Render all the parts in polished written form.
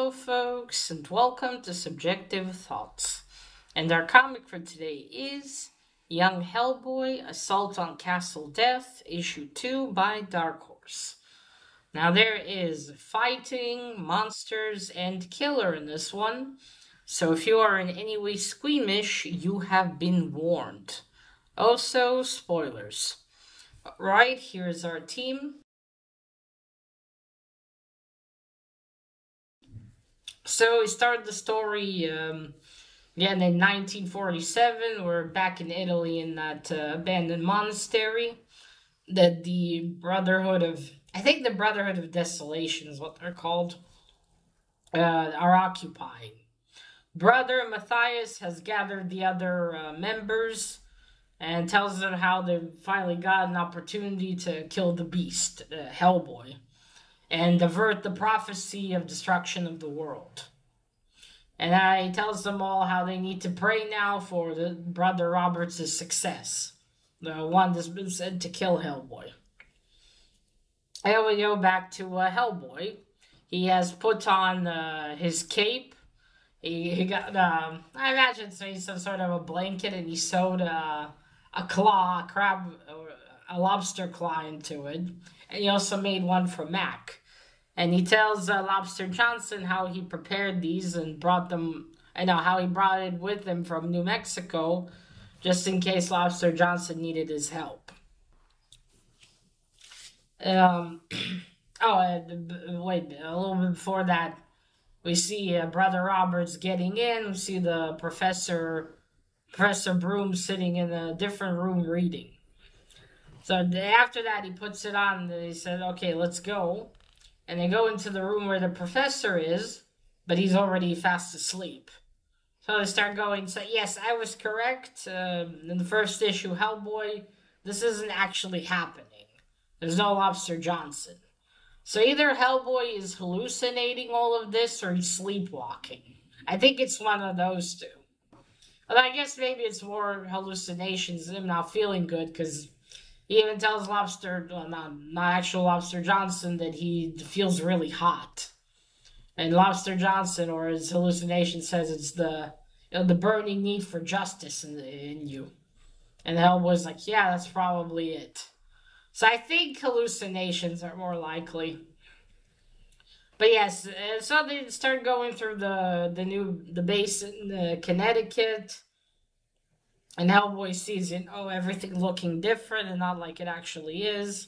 Hello, folks, and welcome to Subjective Thoughts. And our comic for today is Young Hellboy Assault on Castle Death, Issue 2 by Dark Horse. Now, there is fighting, monsters, and killer in this one, so if you are in any way squeamish, you have been warned. Also, spoilers. Right, here's our team. So we started the story again in 1947. We're back in Italy in that abandoned monastery that the Brotherhood of, I think the Brotherhood of Desolation is what they're called, are occupying. Brother Matthias has gathered the other members and tells them how they finally got an opportunity to kill the beast, Hellboy, and avert the prophecy of destruction of the world. And he tells them all how they need to pray now for the Brother Roberts' success. The one that's been said to kill Hellboy. And we go back to Hellboy. He has put on his cape. He got, I imagine some sort of a blanket, and he sewed a lobster claw into it. And he also made one for Mac. And he tells Lobster Johnson how he prepared these and brought them, how he brought it with him from New Mexico, just in case Lobster Johnson needed his help. Wait, a little bit before that, we see Brother Roberts getting in. We see the Professor Broom sitting in a different room reading. So after that, he puts it on, and he said, okay, let's go. And they go into the room where the professor is, but he's already fast asleep. So they start going, so yes, I was correct. In the first issue, Hellboy, this isn't actually happening. There's no Lobster Johnson. So either Hellboy is hallucinating all of this or he's sleepwalking. I think it's one of those two. But I guess maybe it's more hallucinations, him not feeling good, because he even tells not actual Lobster Johnson, that he feels really hot. And Lobster Johnson, or his hallucination, says it's the burning need for justice in you. And Hellboy's like, yeah, that's probably it. So I think hallucinations are more likely. But yes, so they start going through the base in Connecticut. And Hellboy sees it, everything looking different and not like it actually is.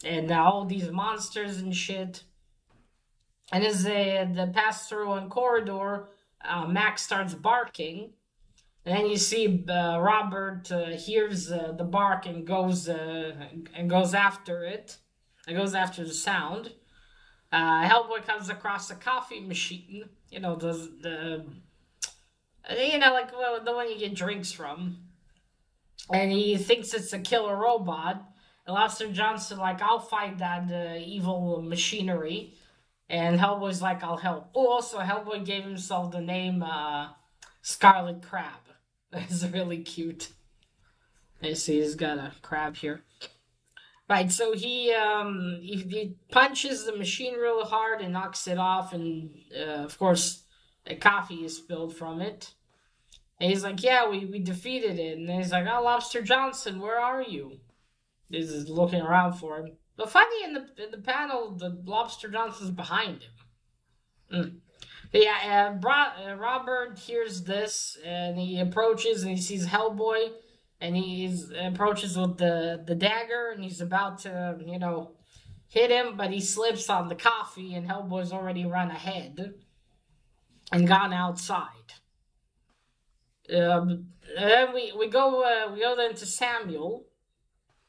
And all these monsters and shit. And as they pass through one corridor, Max starts barking. And then you see Robert hears the bark and goes after it. And goes after the sound. Hellboy comes across a coffee machine. The one you get drinks from. And he thinks it's a killer robot. And Lobster Johnson, I'll fight that evil machinery. And Hellboy's like, I'll help. Oh, also, Hellboy gave himself the name Scarlet Crab. That's really cute. You see, he's got a crab here. Right, so he punches the machine real hard and knocks it off. And, of course, the coffee is spilled from it. And he's like, yeah, we defeated it. And he's like, oh, Lobster Johnson, where are you? He's looking around for him. But funny, in the panel, the Lobster Johnson's behind him. But yeah, Robert hears this, and he approaches, and he sees Hellboy, and he approaches with the dagger, and he's about to, hit him, but he slips on the coffee, and Hellboy's already run ahead and gone outside. And then we go then to Samuel,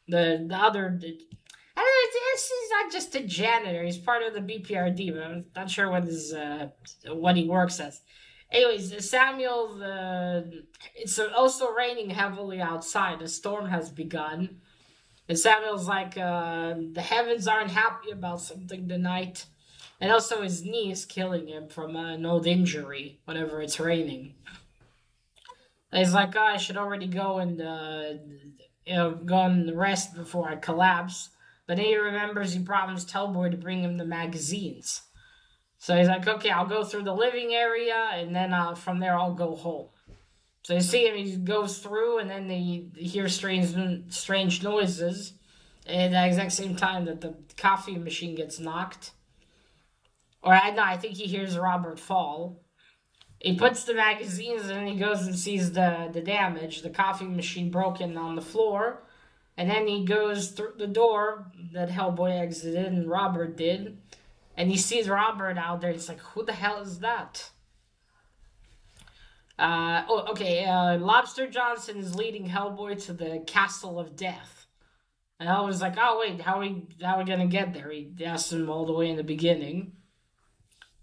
the other. I don't know, he's not just a janitor. He's part of the BPRD, but I'm not sure what he works as. Anyways, Samuel, it's also raining heavily outside. A storm has begun. And Samuel's like, the heavens aren't happy about something tonight. And also his knee is killing him from an old injury whenever it's raining. And he's like, I should already go and, go and rest before I collapse. But then he remembers he promised Hellboy to bring him the magazines. So he's like, okay, I'll go through the living area, and then from there I'll go home. So you see him, he goes through, and then they hear strange noises. And at the exact same time that the coffee machine gets knocked. Or no, I think he hears Robert fall. He puts the magazines and then he goes and sees the damage, the coffee machine broken on the floor. And then he goes through the door that Hellboy exited and Robert did. And he sees Robert out there. He's like, who the hell is that? Lobster Johnson is leading Hellboy to the Castle of Death. And Hellboy's like, oh, wait, how are we going to get there? He asked him all the way in the beginning.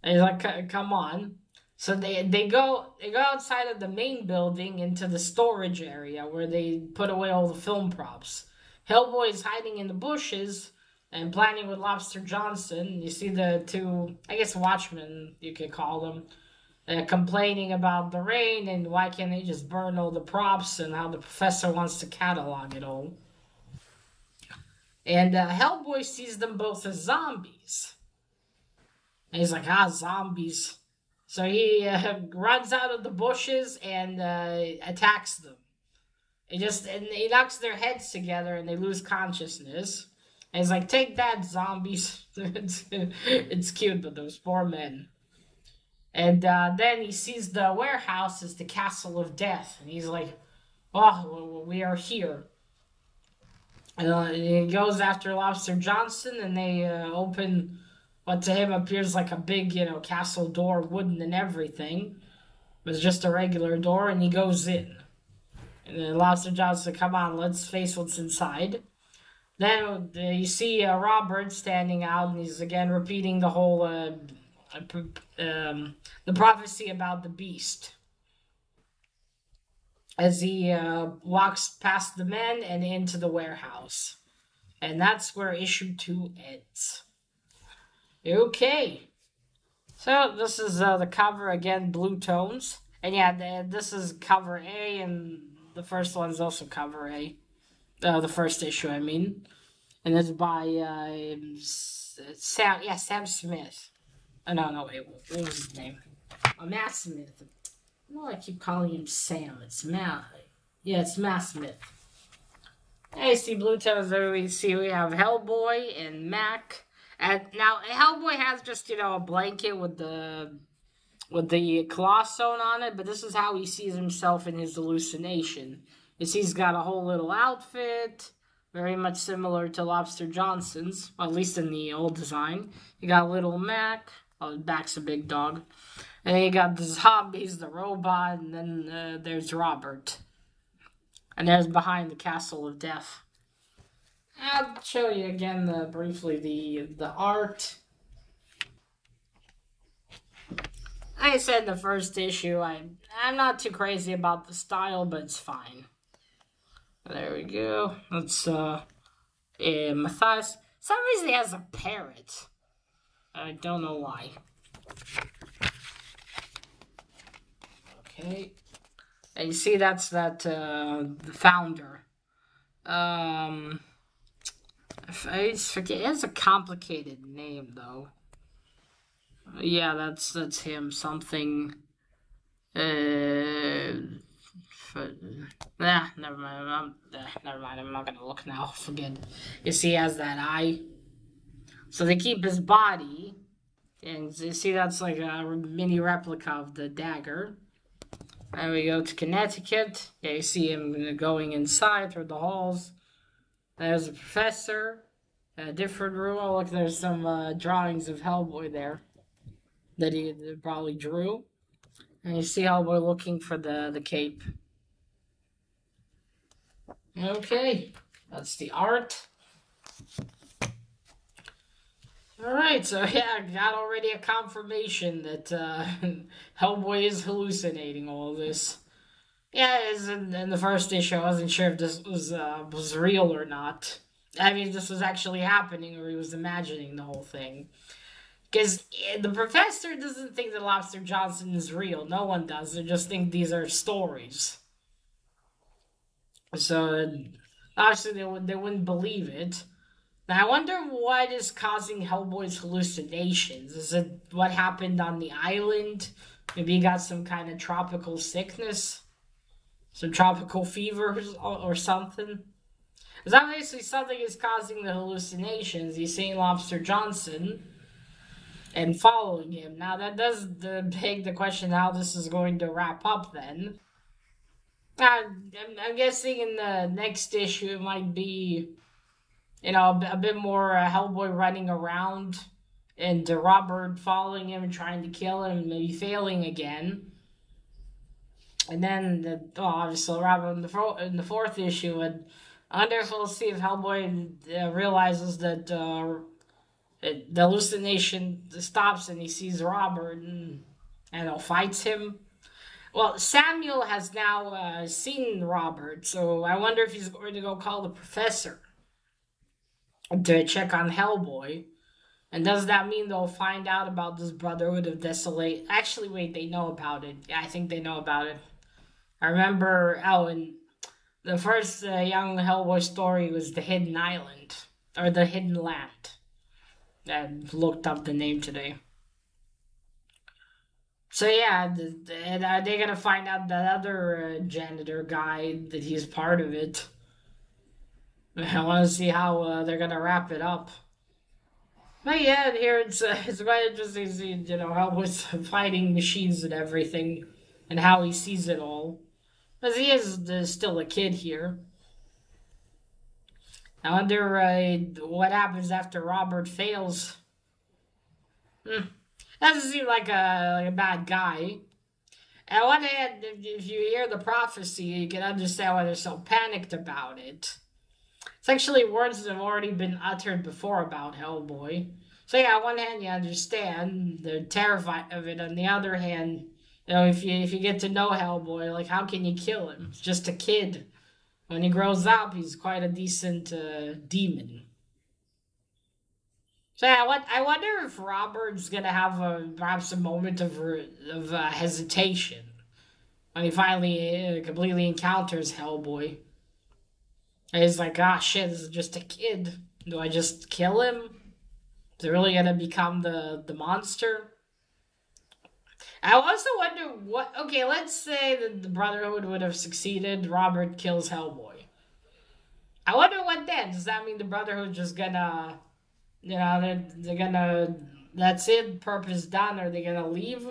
And he's like, come on. So they go outside of the main building into the storage area where they put away all the film props. Hellboy is hiding in the bushes and planning with Lobster Johnson. You see the two, I guess, watchmen, you could call them, complaining about the rain and why can't they just burn all the props and how the professor wants to catalog it all. And Hellboy sees them both as zombies. And he's like, zombies. So he runs out of the bushes and attacks them. And he knocks their heads together and they lose consciousness. And he's like, take that, zombies. It's cute, but those poor men. And then he sees the warehouse as the Castle of Death. And he's like, oh, we are here. And he goes after Lobster Johnson and they open what to him appears like a big, castle door, wooden and everything. But it's just a regular door, and he goes in. And then Lobster Johnson, come on, let's face what's inside. Then you see Robert standing out, and he's again repeating the whole, the prophecy about the beast. As he walks past the men and into the warehouse. And that's where issue 2 ends. Okay, so this is the cover again, blue tones, and yeah, this is cover A, and the first one's also cover A, the first issue, I mean, and it's by Sam Smith. No, wait, what was his name? Matt Smith. No, I keep calling him Sam. It's Matt. Yeah, it's Matt Smith. Hey, see blue tones. There we have Hellboy and Mac. And now Hellboy has just a blanket with the claw sewn on it, but this is how he sees himself in his hallucination. He's got a whole little outfit, very much similar to Lobster Johnson's, well, at least in the old design. You got little Mac. Oh, his back's a big dog. And then you got the zombies, the robot, and then there's Robert. And there's behind the Castle of Death. I'll show you again briefly the art. Like I said in the first issue, I'm not too crazy about the style, but it's fine. There we go. That's Matthias. For some reason he has a parrot. I don't know why. Okay. And you see that's the founder. I forget. It has a complicated name though. Yeah, that's him. Something. Never mind. Never mind. I'm not gonna look now. Forget. You see, he has that eye. So they keep his body, and you see that's like a mini replica of the dagger. And we go to Connecticut. Yeah, you see him going inside through the halls. There's a professor, a different room. Oh, look, there's some drawings of Hellboy there that he probably drew. And you see Hellboy looking for the cape. Okay, that's the art. Alright, so yeah, I got already a confirmation that Hellboy is hallucinating all this. Yeah, as in the first issue, I wasn't sure if this was real or not. I mean, if this was actually happening or he was imagining the whole thing. Because the professor doesn't think that Lobster Johnson is real. No one does. They just think these are stories. So, obviously, they wouldn't believe it. Now, I wonder what is causing Hellboy's hallucinations. Is it what happened on the island? Maybe he got some kind of tropical sickness? Some tropical fever or something? Because obviously something is causing the hallucinations. He's seeing Lobster Johnson and following him. Now, that does beg the question how this is going to wrap up then. I'm guessing in the next issue it might be, a bit more Hellboy running around and Robert following him and trying to kill him, maybe failing again. And then, obviously, Robert in the fourth issue, and I wonder if we'll see if Hellboy realizes that the hallucination stops and he sees Robert and fights him. Well, Samuel has now seen Robert, so I wonder if he's going to go call the professor to check on Hellboy. And does that mean they'll find out about this Brotherhood of Desolate? Actually, wait, they know about it. Yeah, I think they know about it. I remember, in the first young Hellboy story was The Hidden Island, or The Hidden Land. I looked up the name today. So yeah, and are they gonna find out that other janitor guy that he's part of it? I want to see how they're gonna wrap it up. But yeah, here it's quite interesting to see how he's fighting machines and everything, and how he sees it all. Because he is still a kid here. I wonder what happens after Robert fails. Doesn't seem like a bad guy. On one hand, if you hear the prophecy, you can understand why they're so panicked about it. It's actually words that have already been uttered before about Hellboy. So yeah, on one hand, you understand they're terrified of it. On the other hand, if you get to know Hellboy, like how can you kill him? He's just a kid. When he grows up, he's quite a decent demon. So yeah, I wonder if Robert's gonna have perhaps a moment of hesitation when he finally completely encounters Hellboy. And he's like, ah, shit, this is just a kid. Do I just kill him? Is it really gonna become the monster? I also wonder what. Okay, let's say that the Brotherhood would have succeeded. Robert kills Hellboy. I wonder what then. Does that mean the Brotherhood just gonna, they're gonna. That's it. Purpose done. Are they gonna leave?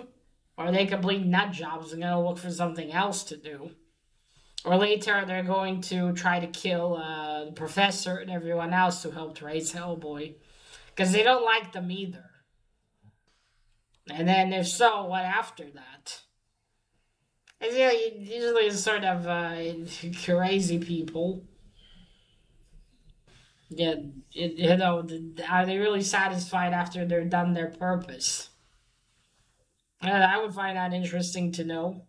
Or are they complete nut jobs and gonna look for something else to do? Or later they're going to try to kill the professor and everyone else who helped raise Hellboy. Because they don't like them either. And then if so, what after that? It's usually sort of crazy people. Yeah, are they really satisfied after they're done their purpose? I would find that interesting to know.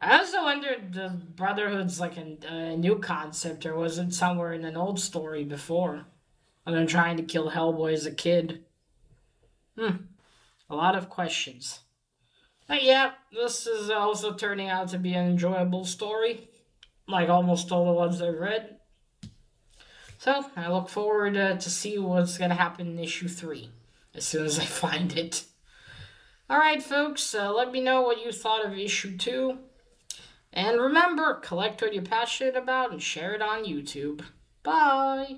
I also wondered if the Brotherhood's like a new concept, or was it somewhere in an old story before? When they're trying to kill Hellboy as a kid. A lot of questions. But yeah, this is also turning out to be an enjoyable story, like almost all the ones I've read. So I look forward to see what's going to happen in issue 3 as soon as I find it. Alright, folks, let me know what you thought of issue 2. And remember, collect what you're passionate about and share it on YouTube. Bye!